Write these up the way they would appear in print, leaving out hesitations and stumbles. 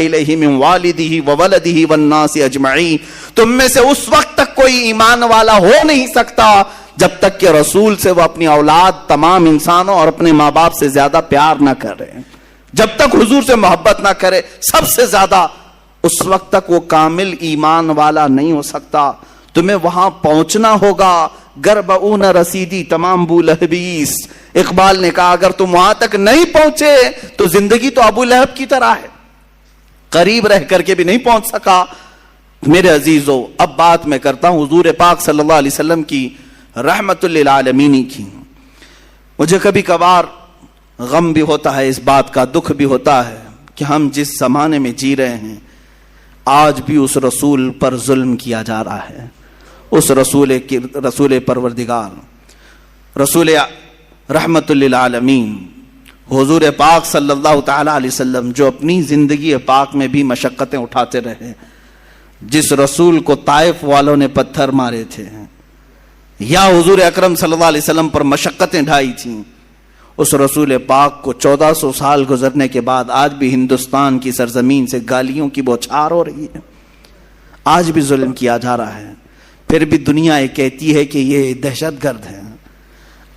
الیہ من والدہ وولدہ والناس اجمعین. تم میں سے اس وقت تک کوئی ایمان والا ہو نہیں سکتا جب تک کہ رسول سے وہ اپنی اولاد تمام انسانوں اور اپنے ماں باپ سے زیادہ پیار نہ کرے, جب تک حضور سے محبت نہ کرے سب سے زیادہ, اس وقت تک وہ کامل ایمان والا نہیں ہو سکتا. تمہیں وہاں پہنچنا ہوگا. گربعون رسیدی تمام ابو لہبیس. اقبال نے کہا اگر تم وہاں تک نہیں پہنچے تو زندگی تو ابو لہب کی طرح ہے, قریب رہ کر کے بھی نہیں پہنچ سکا. میرے عزیزو, اب بات میں کرتا ہوں حضور پاک صلی اللہ علیہ وسلم کی رحمت للعالمین کی. مجھے کبھی کبھار غم بھی ہوتا ہے اس بات کا, دکھ بھی ہوتا ہے کہ ہم جس زمانے میں جی رہے ہیں آج بھی اس رسول پر ظلم کیا جا رہا ہے. اس رسول پروردگار, رسول رحمت للعالمین حضور پاک صلی اللہ تعالی علیہ وسلم جو اپنی زندگی پاک میں بھی مشقتیں اٹھاتے رہے, جس رسول کو طائف والوں نے پتھر مارے تھے یا حضور اکرم صلی اللہ علیہ وسلم پر مشقتیں ڈھائی تھیں, اس رسول پاک کو 1400 سال گزرنے کے بعد آج بھی ہندوستان کی سرزمین سے گالیوں کی بوچھار ہو رہی ہے, آج بھی ظلم کیا جا رہا ہے. پھر بھی دنیا یہ کہتی ہے کہ یہ دہشت گرد ہے.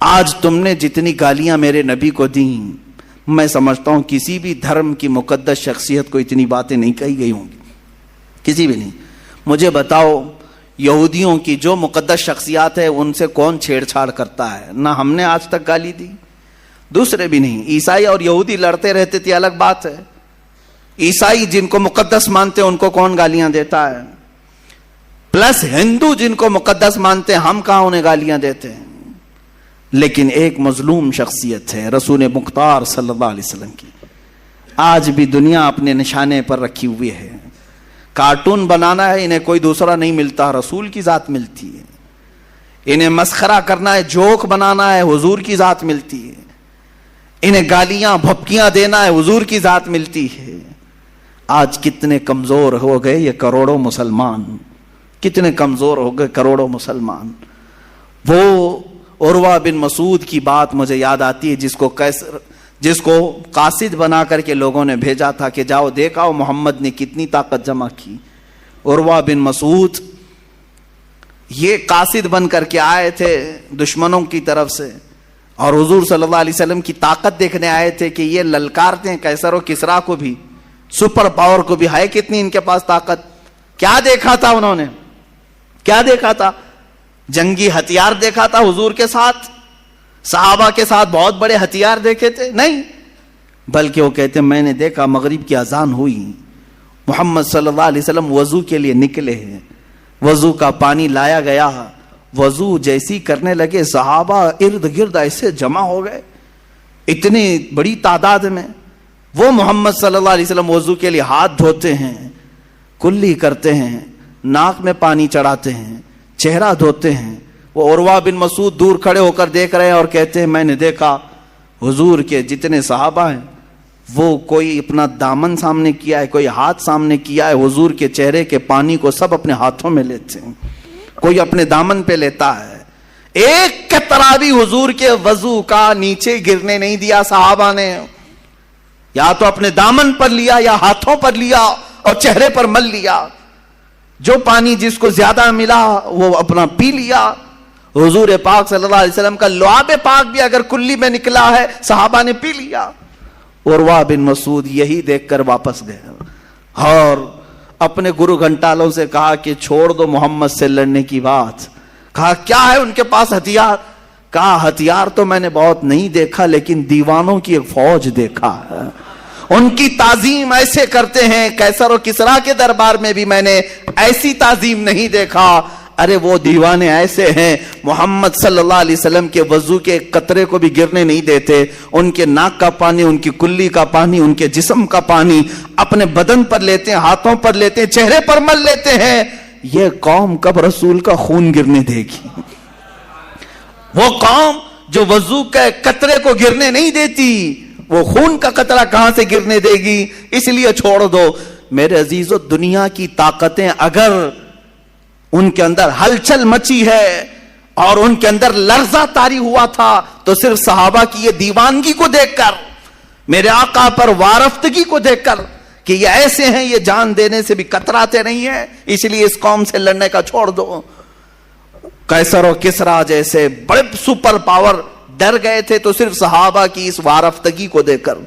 آج تم نے جتنی گالیاں میرے نبی کو دیں, میں سمجھتا ہوں کسی بھی دھرم کی مقدس شخصیت کو اتنی باتیں نہیں کہی گئی ہوں گی, کسی بھی نہیں. مجھے بتاؤ یہودیوں کی جو مقدس شخصیات ہے ان سے کون چھیڑ چھاڑ کرتا ہے؟ نہ ہم نے آج تک گالی دی, دوسرے بھی نہیں. عیسائی اور یہودی لڑتے رہتے تھے الگ بات ہے, عیسائی جن کو مقدس مانتے ہیں ان کو کون گالیاں دیتا ہے؟ پلس ہندو جن کو مقدس مانتے ہیں ہم کہاں انہیں گالیاں دیتے ہیں؟ لیکن ایک مظلوم شخصیت ہے رسول مختار صلی اللہ علیہ وسلم کی, آج بھی دنیا اپنے نشانے پر رکھی ہوئی ہے. کارٹون بنانا ہے انہیں کوئی دوسرا نہیں ملتا, رسول کی ذات ملتی ہے. انہیں مسخرہ کرنا ہے, جوک بنانا ہے, حضور کی ذات ملتی ہے. انہیں گالیاں بھپکیاں دینا ہے, حضور کی ذات ملتی ہے. آج کتنے کمزور ہو گئے یہ کروڑوں مسلمان, کتنے کمزور ہو گئے کروڑوں مسلمان. وہ عروہ بن مسعود کی بات مجھے یاد آتی ہے جس کو قاصد بنا کر کے لوگوں نے بھیجا تھا کہ جاؤ دیکھاؤ محمد نے کتنی طاقت جمع کی. عروہ بن مسعود یہ قاصد بن کر کے آئے تھے دشمنوں کی طرف سے, اور حضور صلی اللہ علیہ وسلم کی طاقت دیکھنے آئے تھے کہ یہ للکارتے ہیں کیسر و کسرا کو بھی, سپر پاور کو بھی, ہے کتنی ان کے پاس طاقت. کیا دیکھا تھا انہوں نے؟ کیا دیکھا تھا؟ جنگی ہتھیار دیکھا تھا حضور کے ساتھ؟ صحابہ کے ساتھ بہت بڑے ہتھیار دیکھے تھے؟ نہیں, بلکہ وہ کہتے میں نے دیکھا مغرب کی اذان ہوئی, محمد صلی اللہ علیہ وسلم وضو کے لیے نکلے ہیں, وضو کا پانی لایا گیا, وضو جیسی کرنے لگے صحابہ ارد گرد ایسے جمع ہو گئے اتنی بڑی تعداد میں. وہ محمد صلی اللہ علیہ وسلم وضو کے لیے ہاتھ دھوتے ہیں, کلی کرتے ہیں, ناک میں پانی چڑھاتے ہیں, چہرہ دھوتے ہیں. وہ عروہ بن مسعود دور کھڑے ہو کر دیکھ رہے ہیں اور کہتے ہیں میں نے دیکھا حضور کے جتنے صحابہ ہیں وہ کوئی اپنا دامن سامنے کیا ہے, کوئی ہاتھ سامنے کیا ہے, حضور کے چہرے کے پانی کو سب اپنے ہاتھوں میں لیتے ہیں, کوئی اپنے دامن پہ لیتا ہے. ایک قطرہ بھی حضور کے وضو کا نیچے گرنے نہیں دیا صحابہ نے, یا تو اپنے دامن پر لیا یا ہاتھوں پر لیا اور چہرے پر مل لیا. جو پانی جس کو زیادہ ملا وہ اپنا پی لیا. حضور پاک صلی اللہ علیہ وسلم کا لعاب پاک بھی اگر کلی میں نکلا ہے صحابہ نے پی لیا. عروہ بن مسعود یہی دیکھ کر واپس گئے اور اپنے گرو گھنٹالوں سے کہا کہ چھوڑ دو محمد سے لڑنے کی بات. کہا کیا ہے ان کے پاس ہتھیار؟ کہا ہتھیار تو میں نے بہت نہیں دیکھا لیکن دیوانوں کی ایک فوج دیکھا ہے, ان کی تعظیم ایسے کرتے ہیں, کیسر و کسرا کے دربار میں بھی میں نے ایسی تعظیم نہیں دیکھا. ارے وہ دیوانے ایسے ہیں محمد صلی اللہ علیہ وسلم کے وضو کے قطرے کو بھی گرنے نہیں دیتے, ان کے ناک کا پانی, ان کی کلی کا پانی, ان کے جسم کا پانی اپنے بدن پر لیتے ہیں, ہاتھوں پر لیتے ہیں, چہرے پر مل لیتے ہیں. یہ قوم کب رسول کا خون گرنے دے گی؟ وہ قوم جو وضو کے قطرے کو گرنے نہیں دیتی وہ خون کا قطرہ کہاں سے گرنے دے گی؟ اس لیے چھوڑ دو. میرے عزیزو, دنیا کی طاقتیں اگر ان کے اندر ہلچل مچی ہے اور ان کے اندر لرزہ طاری ہوا تھا تو صرف صحابہ کی یہ دیوانگی کو دیکھ کر, میرے آقا پر وارفتگی کو دیکھ کر کہ یہ ایسے ہیں یہ جان دینے سے بھی کتراتے نہیں ہیں، اس لیے اس قوم سے لڑنے کا چھوڑ دو. قیصر و کسریٰ جیسے بڑے سپر پاور ڈر گئے تھے تو صرف صحابہ کی اس وارفتگی کو دیکھ کر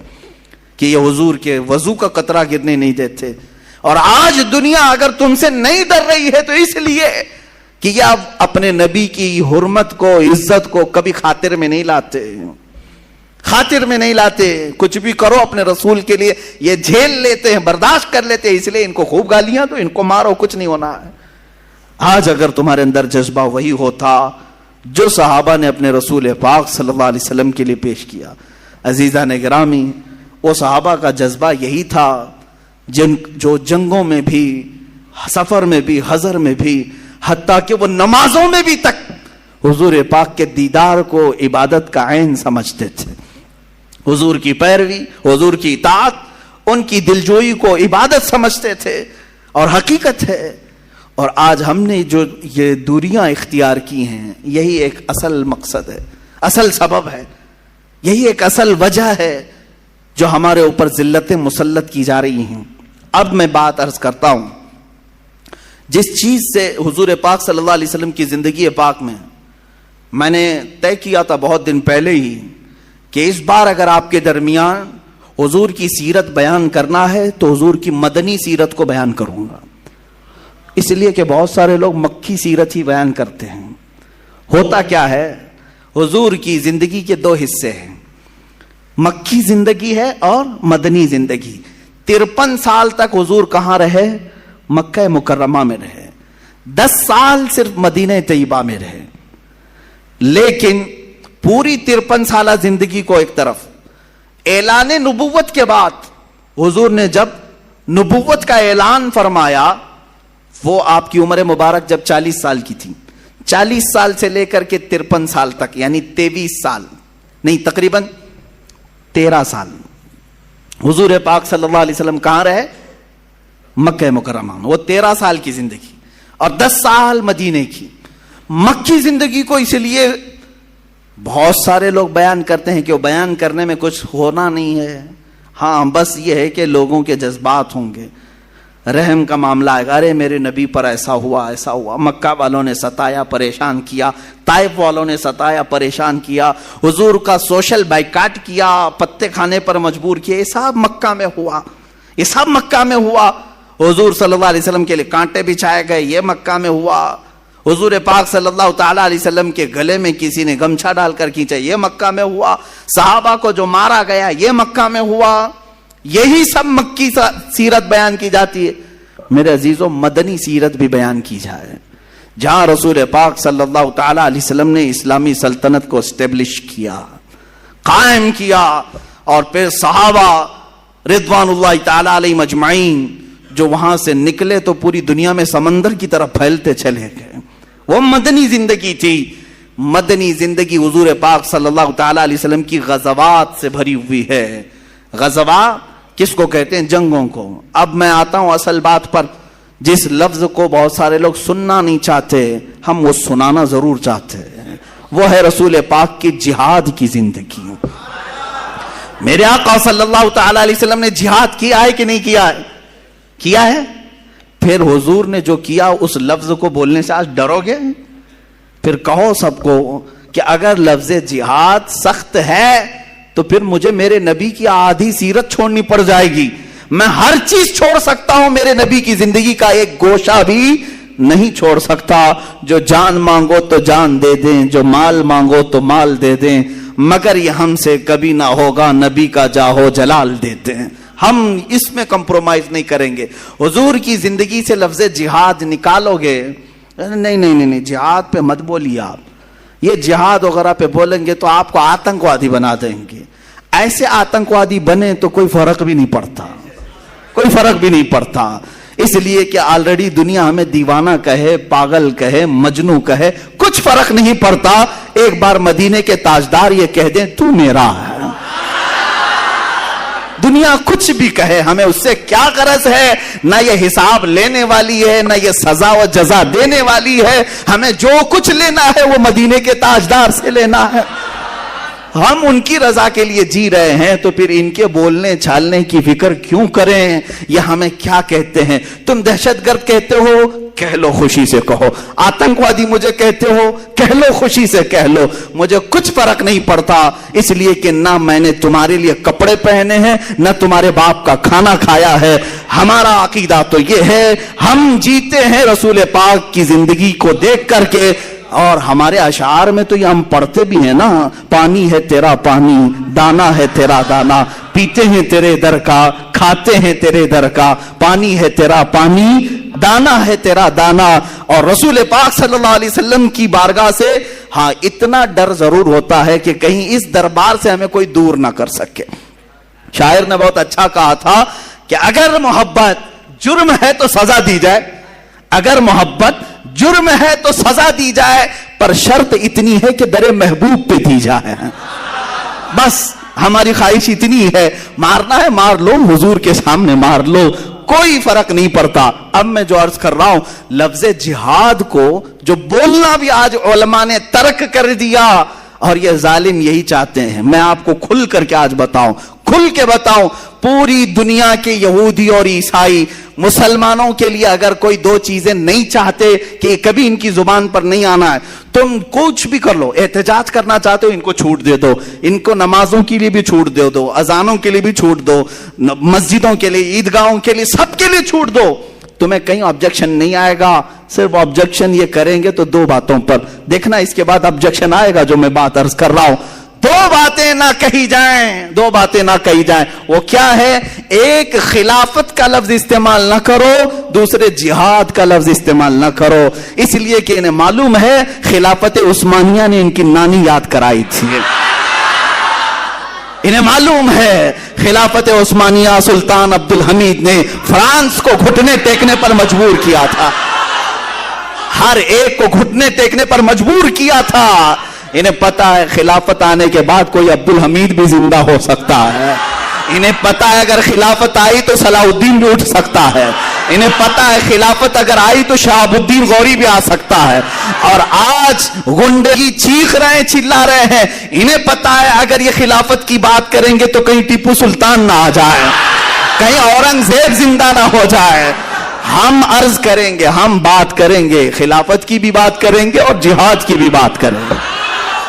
کہ یہ حضور کے وضو کا قطرہ گرنے نہیں دیتے. اور آج دنیا اگر تم سے نہیں ڈر رہی ہے تو اس لیے کہ یہ اب اپنے نبی کی حرمت کو عزت کو کبھی خاطر میں نہیں لاتے، خاطر میں نہیں لاتے. کچھ بھی کرو اپنے رسول کے لیے یہ جھیل لیتے ہیں، برداشت کر لیتے ہیں، اس لیے ان کو خوب گالیاں تو ان کو مارو، کچھ نہیں ہونا ہے. آج اگر تمہارے اندر جذبہ وہی ہوتا جو صحابہ نے اپنے رسول پاک صلی اللہ علیہ وسلم کے لیے پیش کیا. عزیزان گرامی، وہ صحابہ کا جذبہ یہی تھا جو جنگوں میں بھی، سفر میں بھی، حضر میں بھی، حتیٰ کہ وہ نمازوں میں بھی تک حضور پاک کے دیدار کو عبادت کا عین سمجھتے تھے. حضور کی پیروی، حضور کی اطاعت، ان کی دلجوئی کو عبادت سمجھتے تھے اور حقیقت ہے. اور آج ہم نے جو یہ دوریاں اختیار کی ہیں یہی ایک اصل مقصد ہے، اصل سبب ہے، یہی ایک اصل وجہ ہے جو ہمارے اوپر ذلتیں مسلط کی جا رہی ہیں. اب میں بات عرض کرتا ہوں جس چیز سے حضور پاک صلی اللہ علیہ وسلم کی زندگی پاک میں نے طے کیا تھا بہت دن پہلے ہی کہ اس بار اگر آپ کے درمیان حضور کی سیرت بیان کرنا ہے تو حضور کی مدنی سیرت کو بیان کروں گا. اس لیے کہ بہت سارے لوگ مکی سیرت ہی بیان کرتے ہیں. ہوتا کیا ہے، حضور کی زندگی کے دو حصے ہیں، مکی زندگی ہے اور مدنی زندگی. 53 سال تک حضور کہاں رہے؟ مکہ مکرمہ میں رہے. 10 سال صرف مدینہ طیبہ میں رہے. لیکن پوری 53 سالہ زندگی کو ایک طرف، اعلان نبوت کے بعد حضور نے جب نبوت کا اعلان فرمایا، وہ آپ کی عمر مبارک جب 40 سال کی تھی، 40 سال سے لے کر کے 53 سال تک، یعنی 23 سال نہیں، تقریباً 13 سال حضور پاک صلی اللہ علیہ وسلم کہاں رہے؟ مکہ مکرمہ میں. وہ 13 سال کی زندگی اور 10 سال مدینے کی. مکی زندگی کو اس لیے بہت سارے لوگ بیان کرتے ہیں کہ وہ بیان کرنے میں کچھ ہونا نہیں ہے. ہاں بس یہ ہے کہ لوگوں کے جذبات ہوں گے، رحم کا معاملہ آئے گا، ارے میرے نبی پر ایسا ہوا ایسا ہوا، مکہ والوں نے ستایا پریشان کیا، طائف والوں نے ستایا پریشان کیا، حضور کا سوشل بائیکاٹ کیا، پتے کھانے پر مجبور کیا، یہ سب مکہ میں ہوا، یہ سب مکہ میں ہوا. حضور صلی اللہ علیہ وسلم کے لیے کانٹے بچھائے گئے، یہ مکہ میں ہوا. حضور پاک صلی اللہ تعالیٰ علیہ وسلم کے گلے میں کسی نے گمچھا ڈال کر کھینچا، یہ مکہ میں ہوا. صحابہ کو جو مارا گیا یہ مکہ میں ہوا. یہی سب مکی سیرت بیان کی جاتی ہے. میرے عزیزوں، مدنی سیرت بھی بیان کی جائے جہاں رسول پاک صلی اللہ تعالیٰ علیہ وسلم نے اسلامی سلطنت کو اسٹیبلش کیا، قائم کیا، اور پھر صحابہ رضوان اللہ تعالیٰ علیہ مجمعین جو وہاں سے نکلے تو پوری دنیا میں سمندر کی طرف پھیلتے چلے گئے. وہ مدنی زندگی تھی. مدنی زندگی حضور پاک صلی اللہ تعالیٰ علیہ وسلم کی غزوات سے بھری ہوئی ہے. غزوات کس کو کہتے ہیں؟ جنگوں کو. اب میں آتا ہوں اصل بات پر، جس لفظ کو بہت سارے لوگ سننا نہیں چاہتے، ہم وہ سنانا ضرور چاہتے ہیں. وہ ہے رسول پاک کی جہاد کی زندگی. میرے آقا صلی اللہ تعالیٰ علیہ وسلم نے جہاد کیا ہے کہ نہیں کیا ہے؟ کیا ہے. پھر حضور نے جو کیا اس لفظ کو بولنے سے آج ڈرو گے؟ پھر کہو سب کو کہ اگر لفظ جہاد سخت ہے تو پھر مجھے میرے نبی کی آدھی سیرت چھوڑنی پڑ جائے گی. میں ہر چیز چھوڑ سکتا ہوں، میرے نبی کی زندگی کا ایک گوشہ بھی نہیں چھوڑ سکتا. جو جان مانگو تو جان دے دیں، جو مال مانگو تو مال دے دیں، مگر یہ ہم سے کبھی نہ ہوگا، نبی کا جاہو جلال دے دیں. ہم اس میں کمپرومائز نہیں کریں گے. حضور کی زندگی سے لفظ جہاد نکالو گے، نہیں نہیں نہیں، جہاد پہ مت بولیے آپ. یہ جہاد وغیرہ پہ بولیں گے تو آپ کو آتنکوادی بنا دیں گے. ایسے آتنکوادی بنے تو کوئی فرق بھی نہیں پڑتا، کوئی فرق بھی نہیں پڑتا. اس لیے کہ آلریڈی دنیا ہمیں دیوانہ کہے، پاگل کہے، مجنوں کہے، کچھ فرق نہیں پڑتا. ایک بار مدینے کے تاجدار یہ کہہ دیں تو میرا ہے، دنیا کچھ بھی کہے، ہمیں اس سے کیا غرض ہے؟ نہ یہ حساب لینے والی ہے، نہ یہ سزا و جزا دینے والی ہے. ہمیں جو کچھ لینا ہے وہ مدینے کے تاجدار سے لینا ہے. ہم ان کی رضا کے لیے جی رہے ہیں تو پھر ان کے بولنے چھالنے کی فکر کیوں کریں؟ یہ ہمیں کیا کہتے ہیں؟ تم دہشت گرد کہتے ہو، کہہ لو خوشی سے کہو. آتنکوادی مجھے کہتے ہو، کہہ لو خوشی سے کہہ لو. مجھے کچھ فرق نہیں پڑتا، اس لیے کہ نہ میں نے تمہارے لیے کپڑے پہنے ہیں، نہ تمہارے باپ کا کھانا کھایا ہے. ہمارا عقیدہ تو یہ ہے، ہم جیتے ہیں رسول پاک کی زندگی کو دیکھ کر کے. اور ہمارے اشعار میں تو یہ ہم پڑھتے بھی ہیں نا، پانی ہے تیرا پانی، دانا ہے تیرا دانا، پیتے ہیں تیرے در کا، کھاتے ہیں تیرے در کا، پانی ہے تیرا پانی، دانا ہے تیرا دانا. اور رسول پاک صلی اللہ علیہ وسلم کی بارگاہ سے ہاں اتنا ڈر ضرور ہوتا ہے کہ کہیں اس دربار سے ہمیں کوئی دور نہ کر سکے. شاعر نے بہت اچھا کہا تھا کہ اگر محبت جرم ہے تو سزا دی جائے، اگر محبت جرم ہے تو سزا دی جائے، پر شرط اتنی ہے کہ در محبوب پہ دی جائے. بس ہماری خواہش اتنی ہے، مارنا ہے مار لو، حضور کے سامنے مار لو، کوئی فرق نہیں پڑتا. اب میں جو عرض کر رہا ہوں، لفظ جہاد کو جو بولنا بھی آج علماء نے ترک کر دیا، اور یہ ظالم یہی چاہتے ہیں. میں آپ کو کھل کر کے آج بتاؤں، کھل کے بتاؤں، پوری دنیا کے یہودی اور عیسائی مسلمانوں کے لیے اگر کوئی دو چیزیں نہیں چاہتے کہ کبھی ان کی زبان پر نہیں آنا ہے، تم کچھ بھی کر لو. احتجاج کرنا چاہتے ہو، ان کو چھوٹ دے دو، ان کو نمازوں کے لیے بھی چھوٹ دے دو، اذانوں کے لیے بھی چھوٹ دو، مسجدوں کے لیے، عیدگاہوں کے لیے، سب کے لیے چھوٹ دو. تمہیں کہیں آبجیکشن نہیں آئے گا. صرف آبجیکشن یہ کریں گے تو دو باتوں پر، دیکھنا اس کے بعد آبجیکشن آئے گا جو میں بات عرض کر رہا ہوں. دو باتیں نہ کہی جائیں، دو باتیں نہ کہی جائیں. وہ کیا ہے؟ ایک خلافت کا لفظ استعمال نہ کرو، دوسرے جہاد کا لفظ استعمال نہ کرو. اس لیے کہ انہیں معلوم ہے خلافت عثمانیہ نے ان کی نانی یاد کرائی تھی. انہیں معلوم ہے خلافت عثمانیہ سلطان عبدالحمید نے فرانس کو گھٹنے ٹیکنے پر مجبور کیا تھا، ہر ایک کو گھٹنے ٹیکنے پر مجبور کیا تھا. انہیں پتا ہے خلافت آنے کے بعد کوئی عبدالحمید بھی زندہ ہو سکتا ہے. انہیں پتا ہے اگر خلافت آئی تو صلاح الدین بھی اٹھ سکتا ہے. انہیں پتا ہے خلافت اگر آئی تو شہاب الدین غوری بھی آ سکتا ہے. اور آج غنڈے چیخ رہے ہیں، چلا رہے ہیں. انہیں پتا ہے اگر یہ خلافت کی بات کریں گے تو کہیں ٹیپو سلطان نہ آ جائے، کہیں اورنگزیب زندہ نہ ہو جائے. ہم عرض کریں گے، ہم بات کریں گے، خلافت کی بھی بات کریں گے اور جہاد کی بھی بات کریں گے.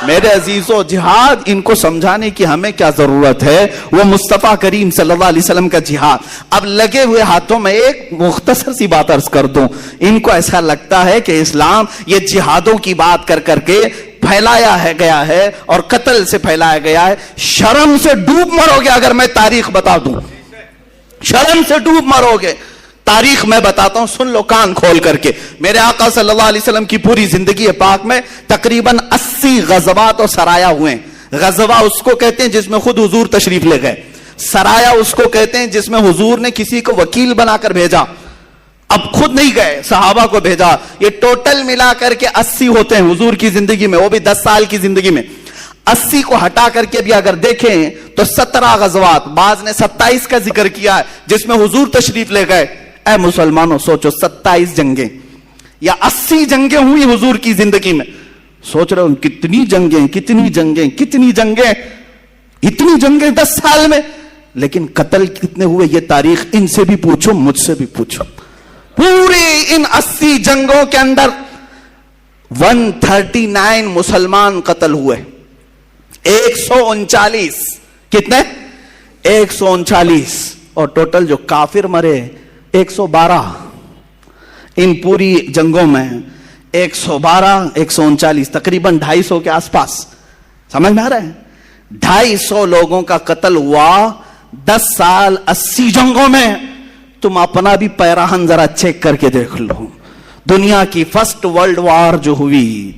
میرے عزیزو، جہاد ان کو سمجھانے کی ہمیں کیا ضرورت ہے؟ وہ مصطفیٰ کریم صلی اللہ علیہ وسلم کا جہاد. اب لگے ہوئے ہاتھوں میں ایک مختصر سی بات عرض کر دوں. ان کو ایسا لگتا ہے کہ اسلام یہ جہادوں کی بات کر کر کے پھیلایا ہے گیا ہے اور قتل سے پھیلایا گیا ہے. شرم سے ڈوب مرو گے اگر میں تاریخ بتا دوں، شرم سے ڈوب مرو گے. تاریخ میں بتاتا ہوں، سن لو کان کھول کر کے. میرے آقا صلی اللہ علیہ وسلم کی پوری زندگی پاک میں تقریباً 80 غزوات اور سرایا ہوئے. غزوہ اس کو کہتے ہیں جس میں خود حضور تشریف لے گئے، سرایا اس کو کہتے ہیں جس میں حضور نے کسی کو وکیل بنا کر بھیجا، اب خود نہیں گئے، صحابہ کو بھیجا. یہ ٹوٹل ملا کر کے 80 ہوتے ہیں حضور کی زندگی میں، وہ بھی 10 سال کی زندگی میں. 80 کو ہٹا کر کے بھی اگر دیکھیں تو 17 غزوات، بعض نے 27 کا ذکر کیا ہے جس میں حضور تشریف لے گئے. اے مسلمانوں سوچو، 27 جنگیں یا 80 جنگیں ہوئی حضور کی زندگی میں. سوچ رہے ہو کتنی جنگیں، کتنی جنگیں، کتنی جنگیں، اتنی جنگیں 10 سال میں. لیکن قتل کتنے ہوئے یہ تاریخ ان سے بھی پوچھو، مجھ سے بھی پوچھو. پورے ان 80 جنگوں کے اندر 139 مسلمان قتل ہوئے. 139 کتنے؟ 139. اور ٹوٹل جو کافر مرے 112. ان پوری جنگوں میں 112 139 تقریباً 250 کے آس پاس. سمجھ میں آ رہا ہے؟ 250 لوگوں کا قتل ہوا 10 سال 80 جنگوں میں. تم اپنا بھی پیراہن ذرا چیک کر کے دیکھ لو. دنیا کی فرسٹ ورلڈ وار جو ہوئی